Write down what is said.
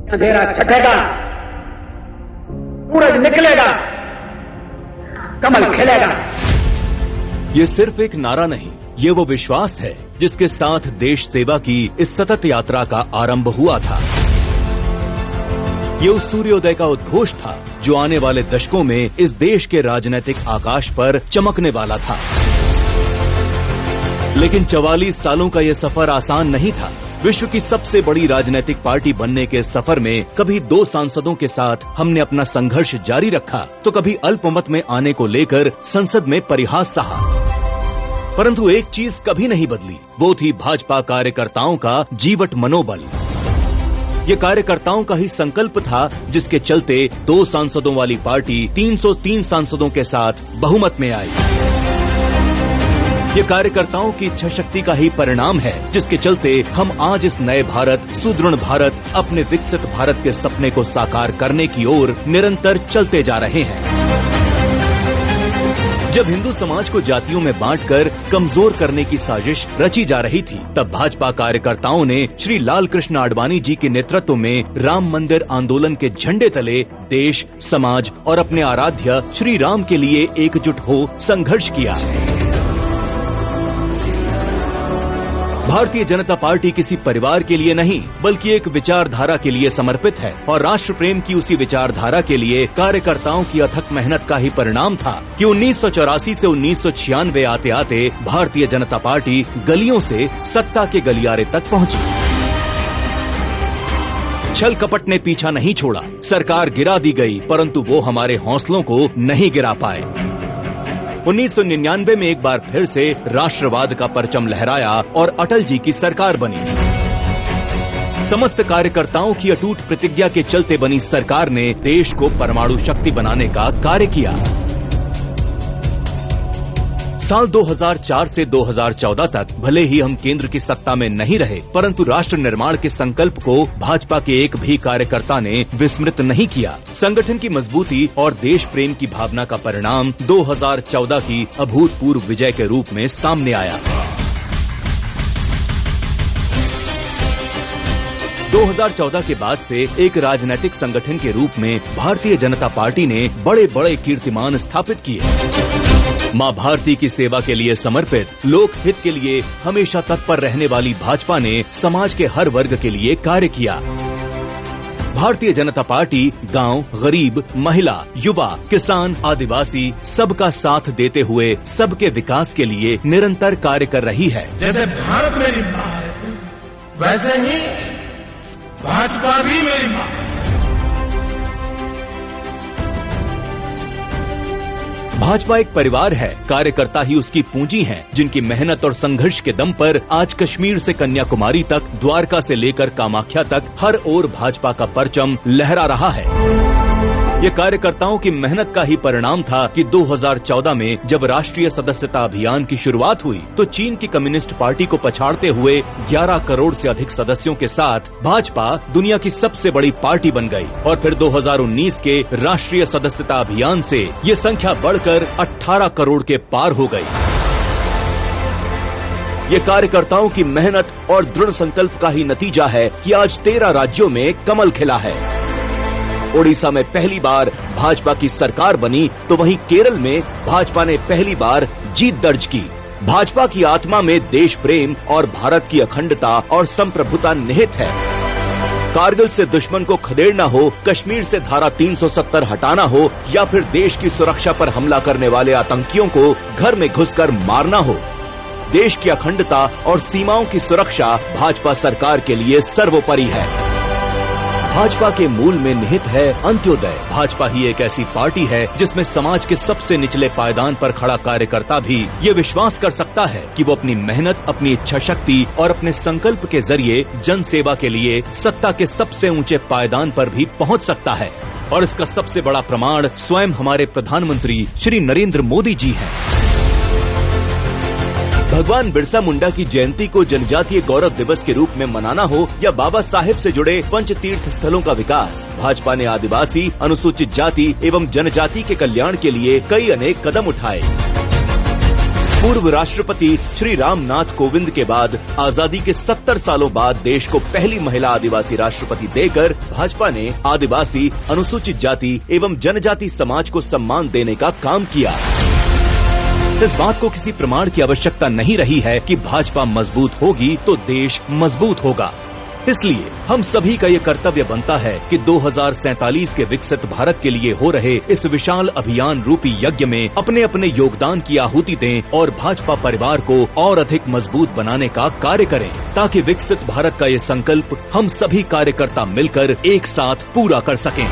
अंधेरा छटेगा, सूरज निकलेगा, कमल खिलेगा। ये सिर्फ एक नारा नहीं, ये वो विश्वास है जिसके साथ देश सेवा की इस सतत यात्रा का आरंभ हुआ था। ये उस सूर्योदय का उद्घोष था जो आने वाले दशकों में इस देश के राजनीतिक आकाश पर चमकने वाला था। लेकिन 44 सालों का यह सफर आसान नहीं था। विश्व की सबसे बड़ी राजनीतिक पार्टी बनने के सफर में कभी 2 सांसदों के साथ हमने अपना संघर्ष जारी रखा, तो कभी अल्पमत में आने को लेकर संसद में परिहास सहा। परंतु एक चीज कभी नहीं बदली, वो थी भाजपा कार्यकर्ताओं का जीवट मनोबल। ये कार्यकर्ताओं का ही संकल्प था जिसके चलते 2 सांसदों वाली पार्टी 303 सांसदों के साथ बहुमत में आई। ये कार्यकर्ताओं की इच्छा शक्ति का ही परिणाम है जिसके चलते हम आज इस नए भारत, सुदृढ़ भारत, अपने विकसित भारत के सपने को साकार करने की ओर निरंतर चलते जा रहे हैं। जब हिंदू समाज को जातियों में बांटकर कमजोर करने की साजिश रची जा रही थी, तब भाजपा कार्यकर्ताओं ने श्री लाल कृष्ण आडवाणी जी के नेतृत्व में राम मंदिर आंदोलन के झंडे तले देश, समाज और अपने आराध्य श्री राम के लिए एकजुट हो संघर्ष किया। भारतीय जनता पार्टी किसी परिवार के लिए नहीं, बल्कि एक विचारधारा के लिए समर्पित है और राष्ट्र प्रेम की उसी विचारधारा के लिए कार्यकर्ताओं की अथक मेहनत का ही परिणाम था कि 1984 से 1996 आते आते भारतीय जनता पार्टी गलियों से सत्ता के गलियारे तक पहुंची। छल कपट ने पीछा नहीं छोड़ा, सरकार गिरा दी गई, परंतु वो हमारे हौसलों को नहीं गिरा पाए। 1999 में एक बार फिर से राष्ट्रवाद का परचम लहराया और अटल जी की सरकार बनी। समस्त कार्यकर्ताओं की अटूट प्रतिज्ञा के चलते बनी सरकार ने देश को परमाणु शक्ति बनाने का कार्य किया। साल 2004 से 2014 तक भले ही हम केंद्र की सत्ता में नहीं रहे, परंतु राष्ट्र निर्माण के संकल्प को भाजपा के एक भी कार्यकर्ता ने विस्मृत नहीं किया। संगठन की मजबूती और देश प्रेम की भावना का परिणाम 2014 की अभूतपूर्व विजय के रूप में सामने आया। 2014 के बाद से एक राजनीतिक संगठन के रूप में भारतीय जनता पार्टी ने बड़े बड़े कीर्तिमान स्थापित किए। मां भारती की सेवा के लिए समर्पित, लोक हित के लिए हमेशा तत्पर रहने वाली भाजपा ने समाज के हर वर्ग के लिए कार्य किया। भारतीय जनता पार्टी गांव, गरीब, महिला, युवा, किसान, आदिवासी सबका साथ देते हुए सबके विकास के लिए निरंतर कार्य कर रही है। जैसे भारत मेरी मां है, वैसे ही भाजपा भी मेरी मां है। भाजपा एक परिवार है, कार्यकर्ता ही उसकी पूंजी हैं, जिनकी मेहनत और संघर्ष के दम पर आज कश्मीर से कन्याकुमारी तक, द्वारका से लेकर कामाख्या तक हर ओर भाजपा का परचम लहरा रहा है। ये कार्यकर्ताओं की मेहनत का ही परिणाम था कि 2014 में जब राष्ट्रीय सदस्यता अभियान की शुरुआत हुई, तो चीन की कम्युनिस्ट पार्टी को पछाड़ते हुए 11 करोड़ से अधिक सदस्यों के साथ भाजपा दुनिया की सबसे बड़ी पार्टी बन गई और फिर 2019 के राष्ट्रीय सदस्यता अभियान से ये संख्या बढ़कर 18 करोड़ के पार हो गई। ये कार्यकर्ताओं की मेहनत और दृढ़ संकल्प का ही नतीजा है कि आज 13 राज्यों में कमल खिला है। ओडिशा में पहली बार भाजपा की सरकार बनी, तो वहीं केरल में भाजपा ने पहली बार जीत दर्ज की। भाजपा की आत्मा में देश प्रेम और भारत की अखंडता और संप्रभुता निहित है। कारगिल से दुश्मन को खदेड़ना हो, कश्मीर से धारा 370 हटाना हो या फिर देश की सुरक्षा पर हमला करने वाले आतंकियों को घर में घुसकर मारना हो, देश की अखंडता और सीमाओं की सुरक्षा भाजपा सरकार के लिए सर्वोपरि है। भाजपा के मूल में निहित है अंत्योदय। भाजपा ही एक ऐसी पार्टी है जिसमें समाज के सबसे निचले पायदान पर खड़ा कार्यकर्ता भी ये विश्वास कर सकता है कि वो अपनी मेहनत, अपनी इच्छा शक्ति और अपने संकल्प के जरिए जन सेवा के लिए सत्ता के सबसे ऊंचे पायदान पर भी पहुंच सकता है। और इसका सबसे बड़ा प्रमाण स्वयं हमारे प्रधानमंत्री श्री नरेंद्र मोदी जी हैं। भगवान बिरसा मुंडा की जयंती को जनजातीय गौरव दिवस के रूप में मनाना हो या बाबा साहेब से जुड़े पंच तीर्थ स्थलों का विकास, भाजपा ने आदिवासी, अनुसूचित जाति एवं जनजाति के कल्याण के लिए कई अनेक कदम उठाए। पूर्व राष्ट्रपति श्री रामनाथ कोविंद के बाद आजादी के 70 सालों बाद देश को पहली महिला आदिवासी राष्ट्रपति देकर भाजपा ने आदिवासी, अनुसूचित जाति एवं जनजाति समाज को सम्मान देने का काम किया। इस बात को किसी प्रमाण की आवश्यकता नहीं रही है कि भाजपा मजबूत होगी तो देश मजबूत होगा। इसलिए हम सभी का ये कर्तव्य बनता है कि 2047 के विकसित भारत के लिए हो रहे इस विशाल अभियान रूपी यज्ञ में अपने अपने योगदान की आहुति दें और भाजपा परिवार को और अधिक मजबूत बनाने का कार्य करें, ताकि विकसित भारत का ये संकल्प हम सभी कार्यकर्ता मिलकर एक साथ पूरा कर सकें।